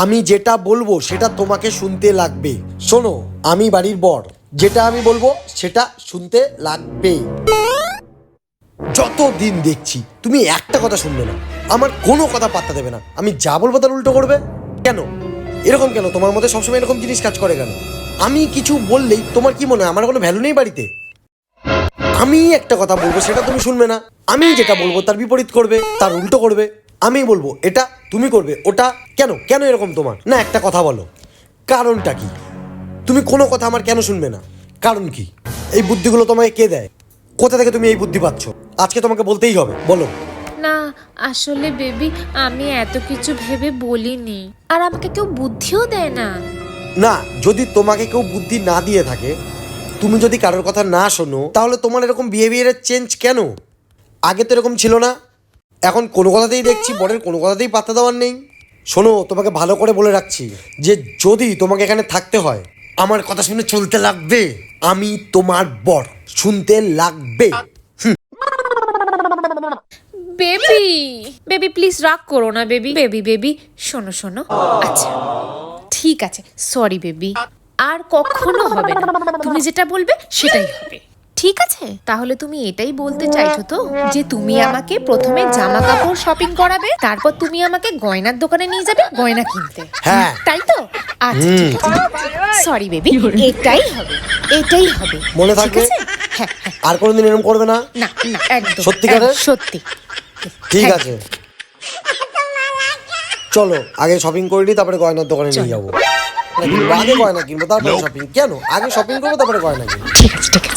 আমি যেটা বলবো সেটা তোমাকে শুনতে লাগবে। শোনো, আমি বাড়ির বর, যেটা আমি বলবো সেটা শুনতে লাগবে। যতদিন দেখছি তুমি একটা কথা শুনবে না, আমার কোনো কথা পাত্তা দেবে না। আমি যা বলবো তার উল্টো করবে। কেন এরকম? কেন তোমার মধ্যে সবসময় এরকম জিনিস কাজ করে কেন? আমি কিছু বললেই তোমার কি মনে হয় আমার কোনো ভ্যালু নেই বাড়িতে? আমি একটা কথা বলবো সেটা তুমি শুনবে না, আমি যেটা বলবো তার বিপরীত করবে, তার উল্টো করবে। আমি বলবো এটা, তুমি করবে ওটা। কেন কেন এরকম তোমার? না একটা কথা বলো, কারণটা কি? তুমি কোনো কথা আমার কেন শুনবে না? কারণ কি? এই বুদ্ধিগুলো তোমাকে কে দেয়? কোথা থেকে তুমি এই বুদ্ধি পাচ্ছ? আজকে তোমাকে বলতেই হবে, বলো। না আসলে বেবি, আমি এত কিছু ভেবে বলিনি, আর আমাকে কেউ বুদ্ধিও দেয় না। না, যদি তোমাকে কেউ বুদ্ধি না দিয়ে থাকে, তুমি যদি কারোর কথা না শোনো, তাহলে তোমার এরকম বিহেভিয়ারের চেঞ্জ কেন? আগে তো এরকম ছিল না, এখন কোনো কথাতেই দেখছি বরের কোনো কথাতেই পাত্তা দেওয়ার নেই। শোনো, তোমাকে ভালো করে বলে রাখছি যে যদি তোমাকে এখানে থাকতে হয়, আমার কথা শুনে চলতে লাগবে। আমি তোমার বর, শুনতে লাগবে। বেবি বেবি প্লিজ রাগ করো না বেবি। বেবি বেবি শোনো শোনো, আচ্ছা ঠিক আছে, সরি বেবি, আর কখনো হবে না। তুমি যেটা বলবে সেটাই হবে, ঠিক আছে? তাহলে তুমি এটাই বলতে চাইছো তো যে তুমি আমাকে প্রথমে জামা কাপড় শপিং করাবে, তারপর তুমি আমাকে গয়নার দোকানে নিয়ে যাবে গয়না কিনতে, হ্যাঁ। তাই তো? আচ্ছা ঠিক আছে, সরি বেবি, এটাই হবে, এটাই হবে, মনে ঠিক থাকবে? আছে? হ্যাঁ হ্যাঁ, আর কোনোদিন এরকম করবে না? না না একদম সত্যিকারের? সত্যি। ঠিক হ্যাঁ। আছে, চলো আগে শপিং করে নিই, তারপরে গয়নার দোকানে নিয়ে যাবো। আগে গয়না কিনবো তারপরে শপিং। কেন? আগে শপিং করবো তারপরে গয়না কিনবো। ঠিক আছে ঠিক আছে।